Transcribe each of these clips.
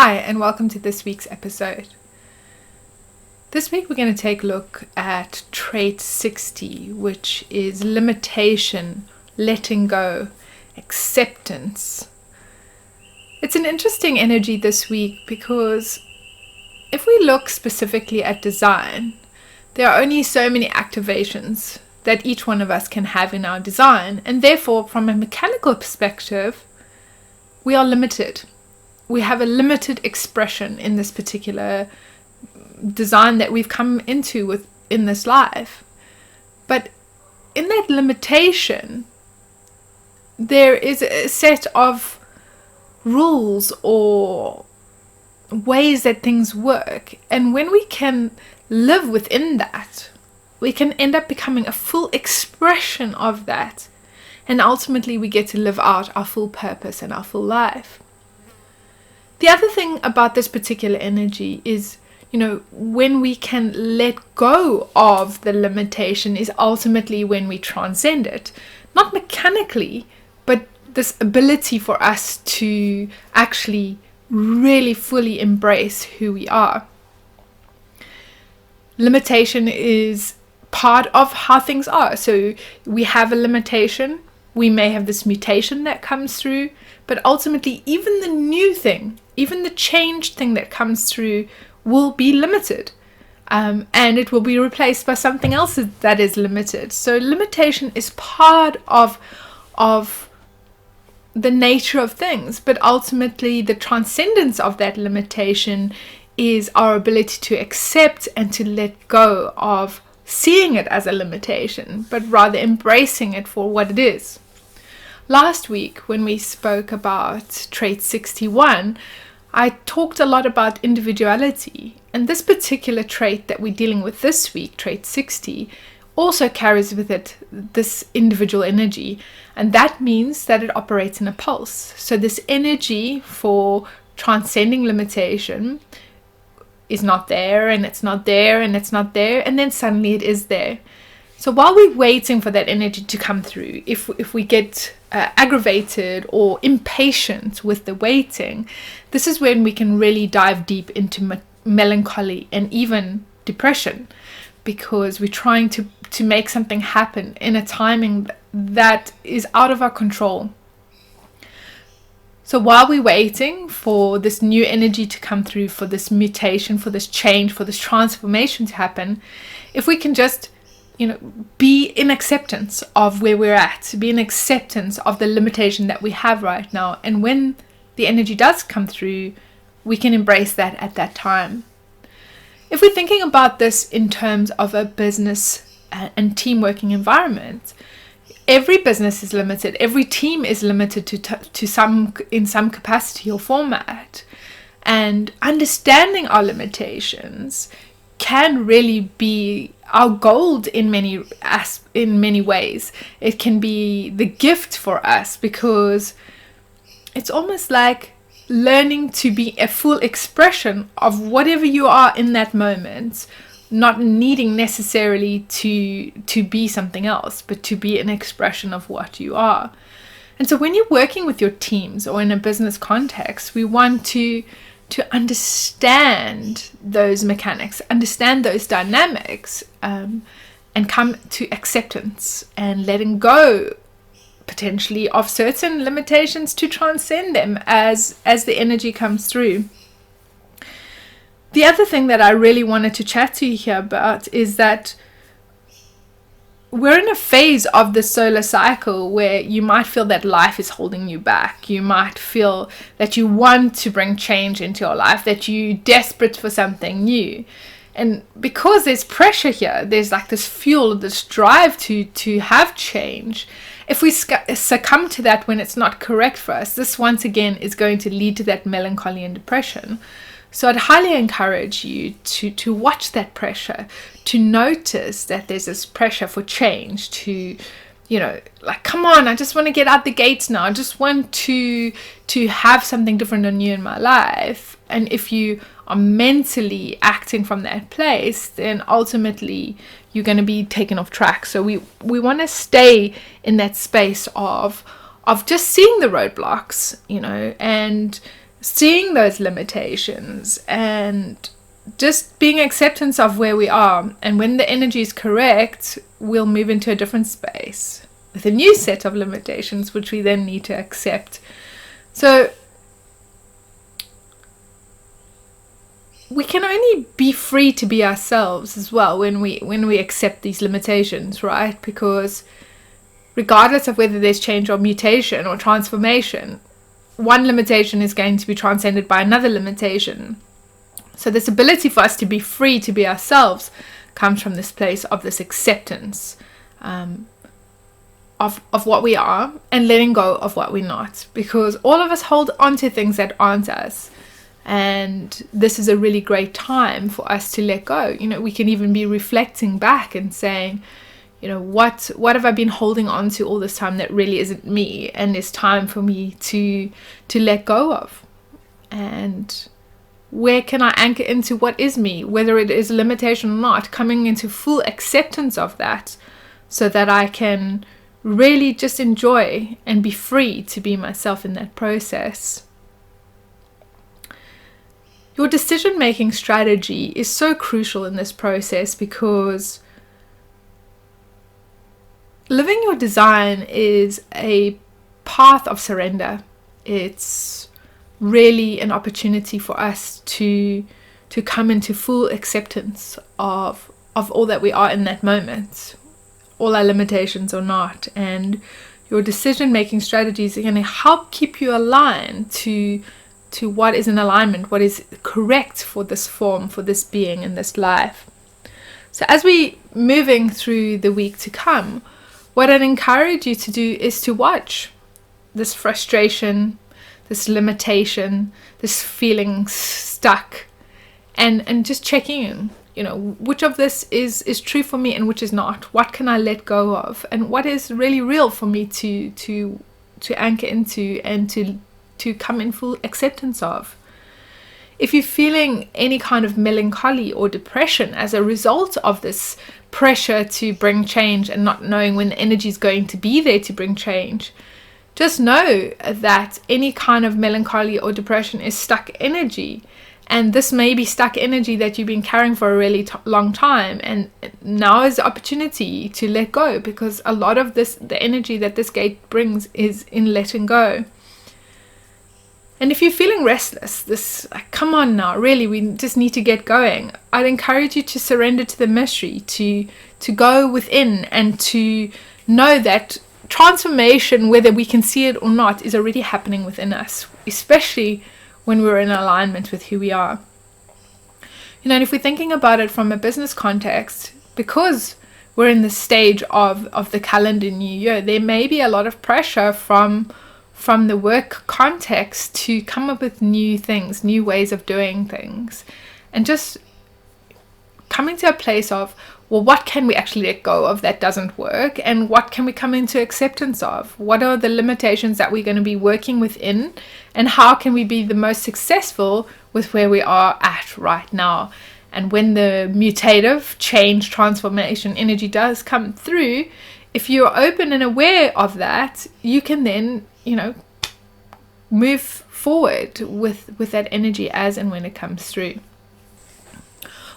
Hi, and welcome to this week's episode. This week we're going to take a look at trait 60, which is limitation, letting go, acceptance. It's an interesting energy this week because if we look specifically at design, there are only so many activations that each one of us can have in our design, and therefore from a mechanical perspective, we are limited. We have a limited expression in this particular design that we've come into in this life. But in that limitation, there is a set of rules or ways that things work. And when we can live within that, we can end up becoming a full expression of that. And ultimately, we get to live out our full purpose and our full life. The other thing about this particular energy is, when we can let go of the limitation is ultimately when we transcend it. Not mechanically, but this ability for us to actually really fully embrace who we are. Limitation is part of how things are. So we have a limitation. We may have this mutation that comes through, but ultimately even the new thing, even the changed thing that comes through will be limited, and it will be replaced by something else that is limited. So limitation is part of the nature of things, but ultimately the transcendence of that limitation is our ability to accept and to let go of seeing it as a limitation, but rather embracing it for what it is. Last week, when we spoke about trait 61, I talked a lot about individuality, and this particular trait that we're dealing with this week, trait 60, also carries with it this individual energy, and that means that it operates in a pulse. So this energy for transcending limitation is not there, and it's not there, and it's not there, and then suddenly it is there. So while we're waiting for that energy to come through, if we get aggravated or impatient with the waiting, this is when we can really dive deep into melancholy and even depression, because we're trying to make something happen in a timing that is out of our control. So while we're waiting for this new energy to come through, for this mutation, for this change, for this transformation to happen, if we can just be in acceptance of where we're at, be in acceptance of the limitation that we have right now. And when the energy does come through, we can embrace that at that time. If we're thinking about this in terms of a business and team working environment, every business is limited. Every team is limited to some capacity or format. And understanding our limitations can really be our gold in many ways. It can be the gift for us, because it's almost like learning to be a full expression of whatever you are in that moment, not needing necessarily to be something else, but to be an expression of what you are. And so when you're working with your teams or in a business context, we want to understand those mechanics, understand those dynamics, and come to acceptance and letting go potentially of certain limitations to transcend them as the energy comes through. The other thing that I really wanted to chat to you here about is that we're in a phase of the solar cycle where you might feel that life is holding you back. You might feel that you want to bring change into your life, that you're desperate for something new. And because there's pressure here, there's like this fuel, this drive to have change. If we succumb to that when it's not correct for us, this once again is going to lead to that melancholy and depression. So I'd highly encourage you to watch that pressure, to notice that there's this pressure for change, to, come on, I just want to get out the gates now. I just want to have something different and new in my life. And if you are mentally acting from that place, then ultimately you're going to be taken off track. So we want to stay in that space of just seeing the roadblocks, and seeing those limitations and just being acceptance of where we are. And when the energy is correct, we'll move into a different space with a new set of limitations, which we then need to accept. So we can only be free to be ourselves as well when we accept these limitations, right? Because regardless of whether there's change or mutation or transformation, one limitation is going to be transcended by another limitation. So this ability for us to be free to be ourselves comes from this place of this acceptance of what we are and letting go of what we're not, because all of us hold on to things that aren't us. And this is a really great time for us to let go. We can even be reflecting back and saying, what have I been holding on to all this time that really isn't me, and it's time for me to let go of. And where can I anchor into what is me, whether it is a limitation or not, coming into full acceptance of that, so that I can really just enjoy and be free to be myself in that process. Your decision-making strategy is so crucial in this process, because living your design is a path of surrender. It's really an opportunity for us to come into full acceptance of all that we are in that moment, all our limitations or not. And your decision-making strategies are going to help keep you aligned to what is in alignment, what is correct for this form, for this being in this life. So as we moving through the week to come, what I'd encourage you to do is to watch this frustration, this limitation, this feeling stuck, and just checking in, which of this is true for me and which is not. What can I let go of, and what is really real for me to anchor into and to come in full acceptance of. If you're feeling any kind of melancholy or depression as a result of this pressure to bring change and not knowing when the energy is going to be there to bring change, just know that any kind of melancholy or depression is stuck energy. And this may be stuck energy that you've been carrying for a really long time. And now is the opportunity to let go, because a lot of the energy that this gate brings is in letting go. And if you're feeling restless, come on now, really, we just need to get going. I'd encourage you to surrender to the mystery, to go within and to know that transformation, whether we can see it or not, is already happening within us, especially when we're in alignment with who we are. And if we're thinking about it from a business context, because we're in the stage of the calendar new year, there may be a lot of pressure from the work context to come up with new things, new ways of doing things, and just coming to a place of, well, what can we actually let go of that doesn't work, and what can we come into acceptance of? What are the limitations that we're going to be working within, and how can we be the most successful with where we are at right now? And when the mutative change, transformation energy does come through, if you're open and aware of that, you can then move forward with that energy as and when it comes through.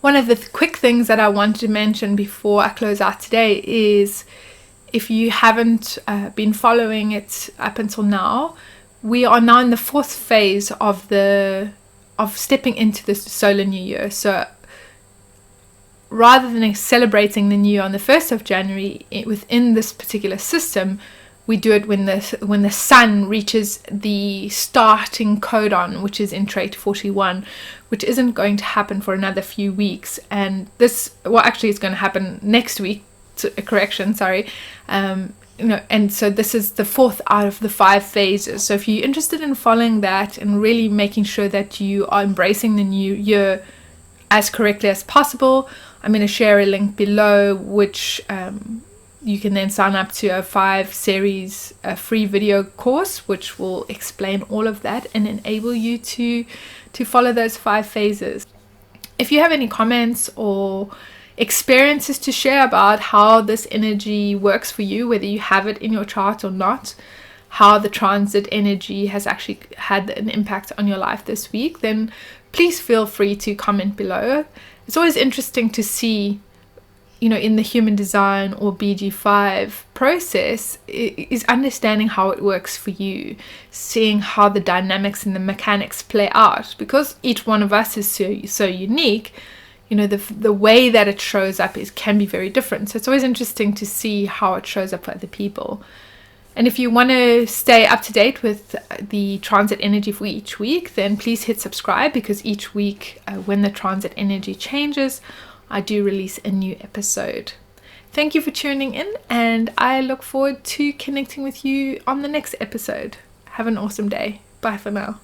One of the quick things that I wanted to mention before I close out today is, if you haven't been following it up until now, we are now in the fourth phase of stepping into this solar new year. So rather than celebrating the new year on the 1st of January within this particular system, we do it when the sun reaches the starting codon, which is in trait 41, which isn't going to happen for another few weeks. And this, actually it's going to happen next week, and so this is the fourth out of the 5 phases. So if you're interested in following that and really making sure that you are embracing the new year as correctly as possible, I'm going to share a link below, which you can then sign up to a 5-series free video course, which will explain all of that and enable you to follow those 5 phases. If you have any comments or experiences to share about how this energy works for you, whether you have it in your chart or not, how the transit energy has actually had an impact on your life this week, then please feel free to comment below. It's always interesting to see, in the human design or BG5 process, is understanding how it works for you, seeing how the dynamics and the mechanics play out, because each one of us is so unique. The way that it shows up can be very different. So it's always interesting to see how it shows up for other people. And if you want to stay up to date with the transit energy for each week, then please hit subscribe, because each week when the transit energy changes, I do release a new episode. Thank you for tuning in, and I look forward to connecting with you on the next episode. Have an awesome day. Bye for now.